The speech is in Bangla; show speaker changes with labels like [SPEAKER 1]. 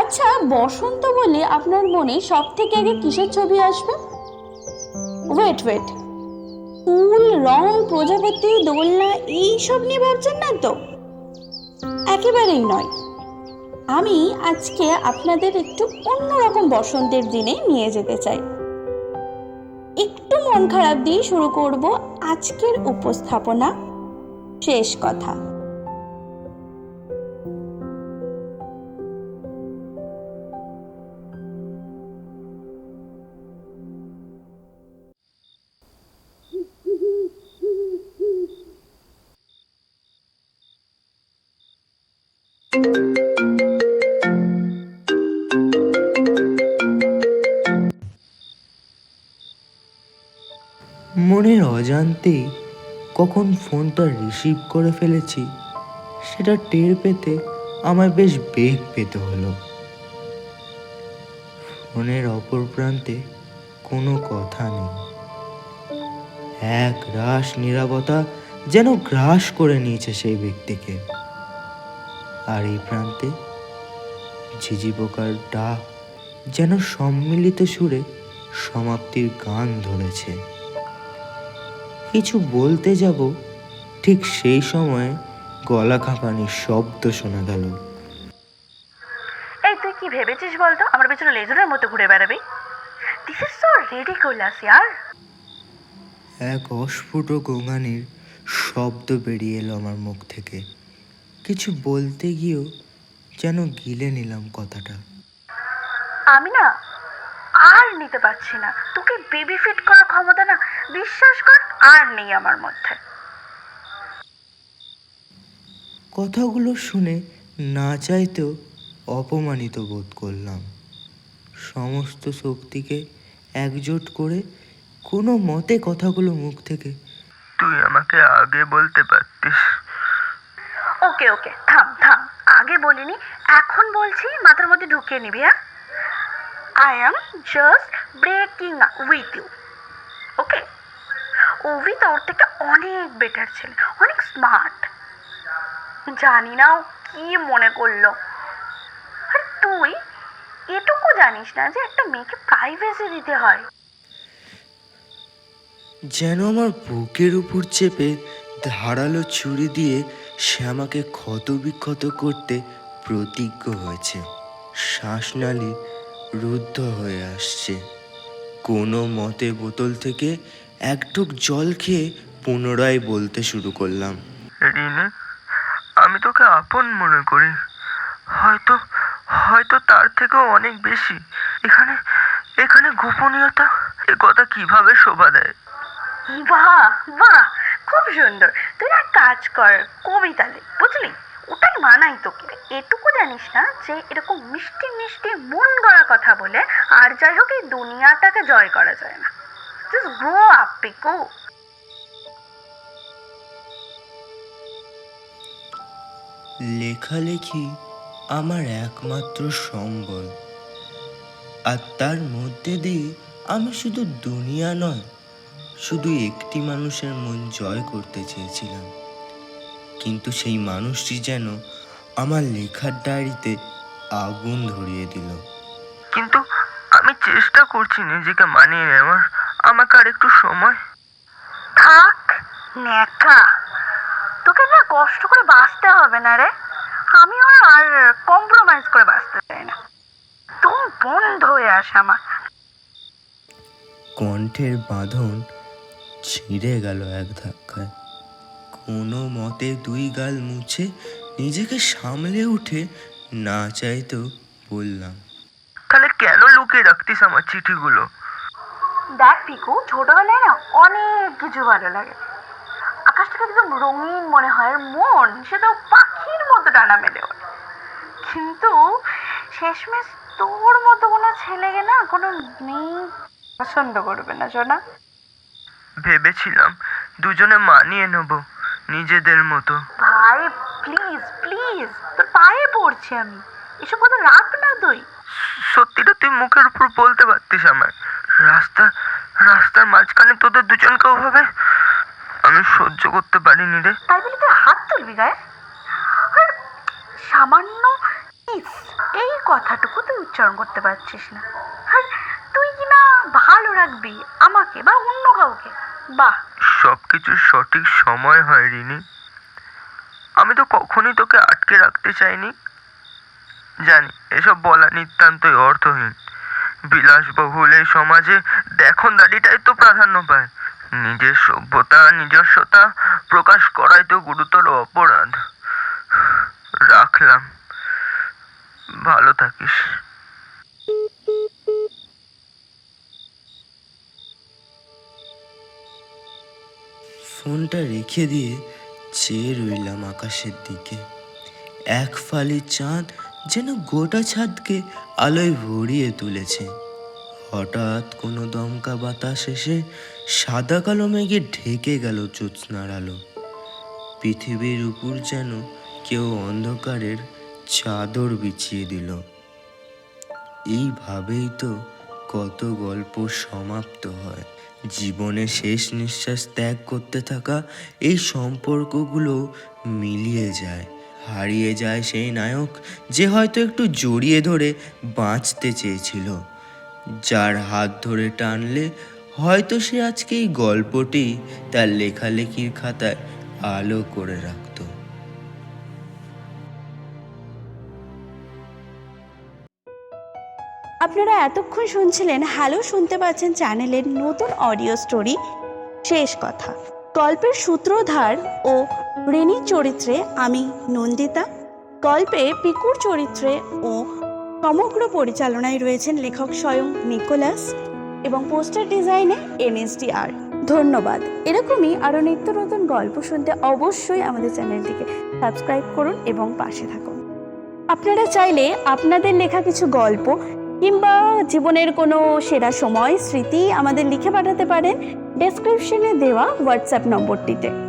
[SPEAKER 1] আচ্ছা, বসন্ত বলে আপনার মনে সব থেকে আগে কিসের ছবি আসবে? ওয়েট ওয়েট, ফুল, রং, প্রজাপতি, দোলনা এইসব নিয়ে ভাবছেন না তো? একেবারেই নয়। আমি আজকে আপনাদের একটু অন্যরকম বসন্তের দিনে নিয়ে যেতে চাই। একটু মন খারাপ দিয়ে শুরু করব আজকের উপস্থাপনা। শেষ কথা।
[SPEAKER 2] মনের অজান্তেই কখন ফোনটা রিসিভ করে ফেলেছি সেটা টের পেতে আমায় বেশ বেগ পেতে হলো। ফোনের অপর প্রান্তে কোনো কথা নেই। এক রাশ নীরবতা যেন গ্রাস করে নিয়েছে সেই ব্যক্তিকে। আর এই প্রান্তে ঝিঝি পোকার ডাক যেন সম্মিলিত সুরে সমাপ্তির গান ধরেছে। কিছু বলতে যাব, ঠিক সেই সময় গলা কাঁপানির শব্দ শোনা গেল।
[SPEAKER 3] এই তুই কি ভেবেছিস বলতো আমার পেছনে লেজরের মতো ঘুরে বেড়াবি? দিস ইজ সো রিডিকুলাস ইয়ার।
[SPEAKER 2] এক অস্ফুট গোঙানির শব্দ বেরিয়ে এলো আমার মুখ থেকে। কিছু বলতে গিয়েও যেন গিলে নিলাম কথাটা।
[SPEAKER 3] আমি না আর নিতে পারছি না, তোকে বেবি ফিট করার ক্ষমতা না, বিশ্বাস কর, আর নেই আমার মধ্যে।
[SPEAKER 2] কথাগুলো শুনে না চাইতেও অপমানিত বোধ করলাম। সমস্ত শক্তিকে একজোট করে কোনো মতে কথাগুলো মুখ থেকে তুই আমাকে আগে বলতে পারতিস।
[SPEAKER 3] ওকে ওকে, থাম থাম, আগে বলিনি, এখন বলছি, মাথার মধ্যে ঢুকিয়ে নিবি। হ্যাঁ, I am just breaking with you. Okay, ওভি তোর থেকে অনেক বেটার ছেলে, অনেক স্মার্ট। জানি না ও কি মনে করলো। আর তুই এটুকু জানিস না যে একটা মেয়েকে প্রাইভেসি দিতে হয়।
[SPEAKER 2] যেন আমার বুকের উপর চেপে ধারালো ছুরি দিয়ে সে আমাকে ক্ষতবিক্ষত করতে প্রতিজ্ঞ হয়েছে। শ্বাসনালী রুদ্ধ হয়ে আসছে। কোনো মতে বোতল থেকে এক ঢোক জল খেয়ে পুনরায় বলতে শুরু করলাম, রিনে, আমি তোকে আপন মনে করি, হয়তো হয়তো তার থেকেও অনেক বেশি। এখানে এখানে গোপনীয়তা এ কথা কিভাবে শোভা দেয়?
[SPEAKER 3] বাহ বাহ, খুব সুন্দর। তুই এক কাজ কর, কবিতা লেখ, বুঝলি? ওটাই মানাই তোকে। এটুকু জানিস না যে এরকম মিষ্টি মিষ্টি মন গড়া কথা বলে আর যাই হোক এই দুনিয়াটাকে জয় করা যায় না। Just grow up Piku.
[SPEAKER 2] লেখালেখি আমার একমাত্র সম্বল, আর তার মধ্যে দিয়ে আমি শুধু দুনিয়া নয়, শুধু একটি মানুষের মন জয় করতে চেয়েছিলাম। কিন্তু সেই মানুষটি যেন আমার লেখার ডায়েরিতে আগুন ধরিয়ে দিল। কিন্তু আমি চেষ্টা করছি নিজেকে মানিয়ে নেওয়ার। আমাকে আর একটু সময়।
[SPEAKER 3] থাক ন্যাকা, তোকে না কষ্ট করে বাঁচতে হবে না রে। আমিও না আর কম্প্রোমাইজ করে বাঁচতে চাই না। তুম বন্ধ হয়ে আসে আমার।
[SPEAKER 2] কণ্ঠের বাঁধন ছিঁড়ে গেল এক ধাক্কায়। কোনো মতে দুই গাল মুছে নিজেকে সামলে উঠে না চাইতেও বললাম, তাহলে কেন লুকিয়ে রাখতিস আমার চিঠিগুলো?
[SPEAKER 3] দেখ পিকু, ছোটবেলায় না অনেক কিছু ভালো লাগে। আকাশটাকে একদম রঙিন মনে হয়, আর মন সে তো পাখির মতো ডানা মেলে ওঠে। কিন্তু শেষমেশ তোর মতো কোনো ছেলেকে না কোনো মেয়ে পছন্দ করবে না, সোনা।
[SPEAKER 2] ভেবেছিলাম দুজনে মানিয়ে নেব নিজেদের মতো।
[SPEAKER 3] ভাই প্লিজ প্লিজ, তোর পায়ে পড়ছি আমি, এসব কথা রাখ না তুই।
[SPEAKER 2] সত্যিটা তুই মুখের উপর বলতে পারতিস আমায়। রাস্তার মাঝখানে তোদের দুজনকে ওভাবে আমি সহ্য করতে পারিনি রে।
[SPEAKER 3] তাই বলে তুই হাত তুলবি গায়ে? আর সামান্য কিস, এই কথাটুকু তুই উচ্চারণ করতে পারছিস না। আর তুই কিনা ভালো রাখবি আমাকে বা অন্য কাউকে। বাহ,
[SPEAKER 2] সবকিছুর সঠিক সময় হয় রিনি। আমি তো কখনোই তোকে আটকে রাখতে চাইনি। জানি এসব বলা নিতান্তই অর্থহীন। বিলাসবহুল এই সমাজে দেখনদারিটাই তো প্রাধান্য পায়। নিজের সভ্যতা নিজস্বতা প্রকাশ করাই তো গুরুতর অপরাধ। রাখলাম, ভালো থাকিস। ফোনটা রেখে দিয়ে চেয়ে রইলাম আকাশের দিকে। এক ফালি চাঁদ যেন গোটা ছাদকে আলোয় ভরিয়ে তুলেছে। হঠাৎ কোনো দমকা বাতাস এসে সাদা কালো মেঘে ঢেকে গেল জ্যোৎস্নার আলো। পৃথিবীর উপর যেন কেউ অন্ধকারের চাদর বিছিয়ে দিল। এইভাবেই তো কত গল্প সমাপ্ত হয়। জীবনে শেষ নিঃশ্বাস ত্যাগ করতে থাকা এই সম্পর্কগুলো মিলিয়ে যায়। হারিয়ে যায় সেই নায়ক যে হয়তো একটু জড়িয়ে ধরে বাঁচতে চেয়েছিল, যার হাত ধরে টানলে হয়তো সে আজকে এই গল্পটি তার লেখালেখির খাতায় আলো করে রাখত।
[SPEAKER 1] আপনারা এতক্ষণ শুনছিলেন হ্যালো শুনতে পাচ্ছেন চ্যানেলের নতুন অডিও স্টোরি শেষ কথা। গল্পের সূত্রধার ও রেনি চরিত্রে আমি নন্দিতা। গল্পে পিকুর চরিত্রে ও সমগ্র পরিচালনায় রয়েছেন লেখক স্বয়ং নিকোলাস এবং পোস্টার ডিজাইনে NSDR। ধন্যবাদ। এরকমই আরও নিত্য নতুন গল্প শুনতে অবশ্যই আমাদের চ্যানেলটিকে সাবস্ক্রাইব করুন এবং পাশে থাকুন। আপনারা চাইলে আপনাদের লেখা কিছু গল্প কিংবা জীবনের কোনো সেরা সময় স্মৃতি আমাদের লিখে পাঠাতে পারেন ডেসক্রিপশনে দেওয়া হোয়াটসঅ্যাপ নম্বরটিতে।